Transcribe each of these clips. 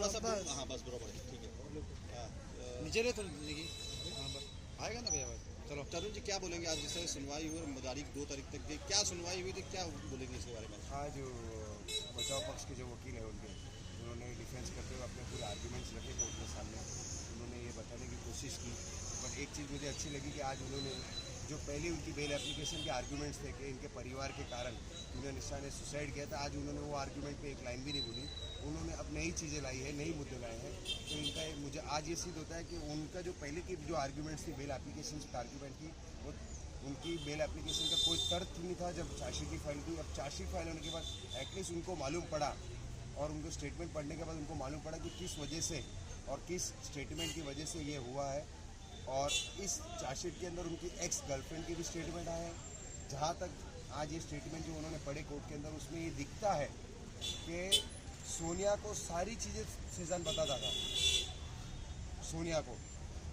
थोड़ा सा हाँ बस बराबर है, ठीक है। नीचे रहे तो देखिए आएगा ना भैया। चलो तरुण जी क्या बोलेंगे, आज जैसे सुनवाई हुई और तारीख 2 तारीख तक की क्या सुनवाई हुई थी, क्या बोलेंगे इसके बारे में? आज बचाव पक्ष के जो वकील हैं उन्होंने डिफेंस करते हुए अपने पूरे आर्ग्यूमेंट्स रखे कोर्ट के सामने। उन्होंने ये बताने की कोशिश की, पर एक चीज़ मुझे अच्छी लगी कि आज उन्होंने जो पहले उनकी बेल एप्लीकेशन के आर्ग्यूमेंट्स थे कि इनके परिवार के कारण उन्हें निशा ने सुसाइड किया था, आज उन्होंने वो आर्ग्यूमेंट पे एक लाइन भी नहीं बोली। उन्होंने अब नई चीज़ें लाई है, नई मुद्दे लाए हैं। तो इनका मुझे आज ये सिद्ध होता है कि उनका जो पहले की जो आर्ग्यूमेंट्स थी बेल एप्लीकेशन की आर्ग्यूमेंट की, वो उनकी बेल एप्लीकेशन का कोई तर्क नहीं था जब चार्जशीट की फाइल हुई। अब चार्जशीट फाइल होने के बाद एटलीस्ट उनको मालूम पड़ा और उनको स्टेटमेंट पढ़ने के बाद उनको मालूम पड़ा कि किस वजह से और किस स्टेटमेंट की वजह से ये हुआ है। और इस चार्जशीट के अंदर उनकी एक्स गर्लफ्रेंड की भी स्टेटमेंट आए हैं। जहाँ तक आज ये स्टेटमेंट जो उन्होंने पढ़े कोर्ट के अंदर, उसमें ये दिखता है कि सोनिया को सारी चीज़ें सेजान बताता था। सोनिया को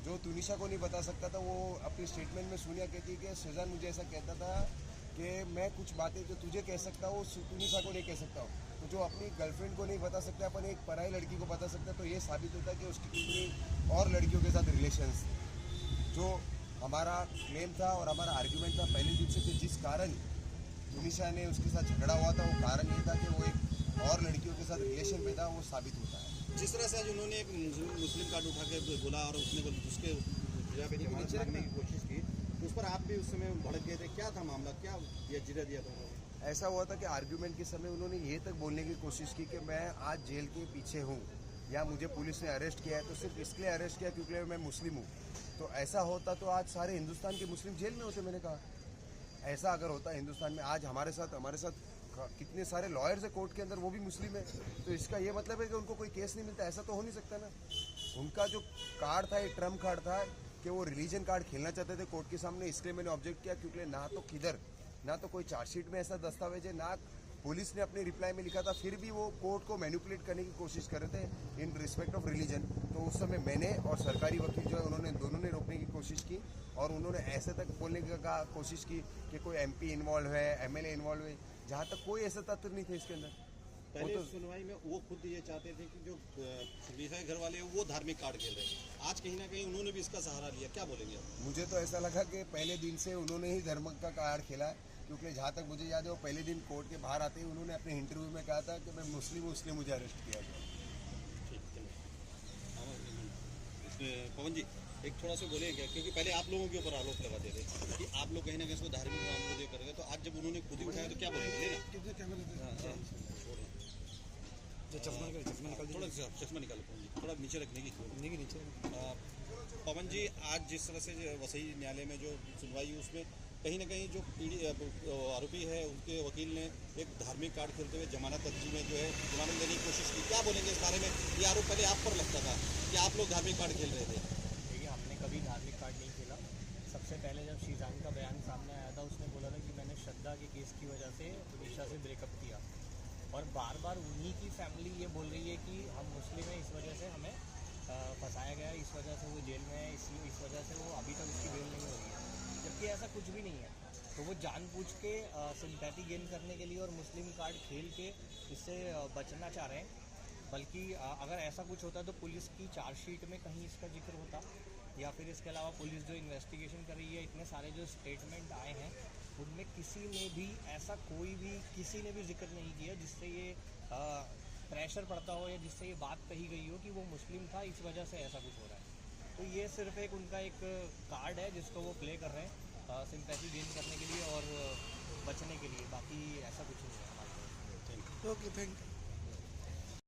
जो तुनिशा को नहीं बता सकता था, वो अपनी स्टेटमेंट में सोनिया कहती है कि सेजान मुझे ऐसा कहता था कि मैं कुछ बातें जो तुझे कह सकता हूँ तुनिशा को नहीं कह सकता हूँ। तो जो अपनी गर्लफ्रेंड को नहीं बता सकता, अपन एक पराई लड़की को बता सकता, तो ये साबित होता है कि उसकी कितनी और लड़कियों के साथ रिलेशंस थे। जो हमारा क्लेम था और हमारा आर्ग्यूमेंट था पहले दिन से कि जिस कारण तुनिशा ने उसके साथ झगड़ा हुआ था, वो कारण ये था कि वो एक और लड़कियों के साथ रिलेशन में था, वो साबित होता है। जिस तरह से आज उन्होंने एक मुस्लिम कार्ड उठा के बोला और उसने उसके जमानत मांगने की कोशिश की, उस पर आप भी उस समय भड़क गए थे, क्या था मामला, क्या जिरा दिया था उन्होंने? ऐसा हुआ था कि आर्ग्यूमेंट के समय उन्होंने ये तक बोलने की कोशिश की कि मैं आज जेल के पीछे हूँ या मुझे पुलिस ने अरेस्ट किया है तो सिर्फ इसलिए अरेस्ट किया क्योंकि मैं मुस्लिम हूँ। तो ऐसा होता तो आज सारे हिंदुस्तान के मुस्लिम जेल में होते। मैंने कहा ऐसा अगर होता हिंदुस्तान में, आज हमारे साथ कितने सारे लॉयर्स है कोर्ट के अंदर, वो भी मुस्लिम है, तो इसका ये मतलब है कि उनको कोई केस नहीं मिलता। ऐसा तो हो नहीं सकता ना। उनका जो कार्ड था, ये ट्रम्प कार्ड था कि वो रिलीजन कार्ड खेलना चाहते थे कोर्ट के सामने, इसलिए मैंने ऑब्जेक्ट किया क्योंकि ना तो कोई चार्जशीट में ऐसा दस्तावेज है, ना पुलिस ने अपनी रिप्लाई में लिखा था, फिर भी वो कोर्ट को मैनिपुलेट करने की कोशिश कर रहे थे इन रिस्पेक्ट ऑफ रिलीजन। तो उस समय मैंने और सरकारी वकील जो है उन्होंने दोनों ने रोकने की कोशिश की और उन्होंने ऐसे तक बोलने की कोशिश की कि कोई एमपी इन्वॉल्व है, एमएलए इन्वॉल्व है, जहाँ तक कोई ऐसा तथ्य नहीं थे इसके अंदर। पहले तो सुनवाई में वो खुद ये चाहते थे कि जो सुनीता घर वाले वो धार्मिक कार्ड खेल रहे हैं, आज कहीं ना कहीं उन्होंने भी इसका सहारा लिया, क्या बोलेंगे आप? मुझे तो ऐसा लगा कि पहले दिन से उन्होंने ही धर्म का कार्ड खेला है, क्योंकि जहाँ तक मुझे याद है वो पहले दिन कोर्ट के बाहर आते ही उन्होंने अपने इंटरव्यू में कहा था कि मैं मुस्लिम हूँ इसलिए मुझे अरेस्ट किया गया। इसमें पवन जी एक थोड़ा सा बोले क्या, क्योंकि पहले आप लोगों के ऊपर आरोप लगाते थे कि आप लोग कहीं ना कहीं इसको धार्मिक मामलों को करेंगे, तो आज जब उन्होंने खुद ही उठाया तो क्या बोलेंगे? चश्मा निकाल, थोड़ा चश्मा निकालो पवन जी, थोड़ा नीचे रखने की नीचे। पवन जी आज जिस तरह से वसई न्यायालय में जो सुनवाई हुई उसमें कहीं ना कहीं जो आरोपी है उनके वकील ने एक धार्मिक कार्ड खेलते हुए जमानत अर्जी में जो है जमानत देने की कोशिश की, क्या बोलेंगे इस बारे में? ये आरोप पहले आप पर लगता था कि आप लोग धार्मिक कार्ड खेल रहे थे। देखिए, हमने कभी धार्मिक कार्ड नहीं खेला। सबसे पहले जब शीजान का बयान सामने आया था, उसने बोला था कि मैंने श्रद्धा के केस की वजह से तुनिशा से ब्रेकअप किया, और बार बार उन्हीं की फैमिली ये बोल रही है कि हम मुस्लिम हैं, इस वजह से हमें फंसाया गया, इस वजह से वो जेल में है, इस वजह से वो अभी तक उसकी बेल नहीं हो रही है, जबकि ऐसा कुछ भी नहीं है। तो वो जानबूझ के सिंपैथी गेन करने के लिए और मुस्लिम कार्ड खेल के इससे बचना चाह रहे हैं। बल्कि अगर ऐसा कुछ होता तो पुलिस की चार्जशीट में कहीं इसका जिक्र होता, या फिर इसके अलावा पुलिस जो इन्वेस्टिगेशन कर रही है, इतने सारे जो स्टेटमेंट आए हैं उनमें किसी ने भी ऐसा किसी ने भी जिक्र नहीं किया जिससे ये प्रेशर पड़ता हो या जिससे ये बात कही गई हो कि वो मुस्लिम था, इस वजह से ऐसा कुछ हो रहा है। तो ये सिर्फ एक उनका एक कार्ड है जिसको वो प्ले कर रहे हैं सिंपैथी गेन करने के लिए और बचने के लिए, बाकी ऐसा कुछ नहीं है हमारे। Thank you. Okay, thank you.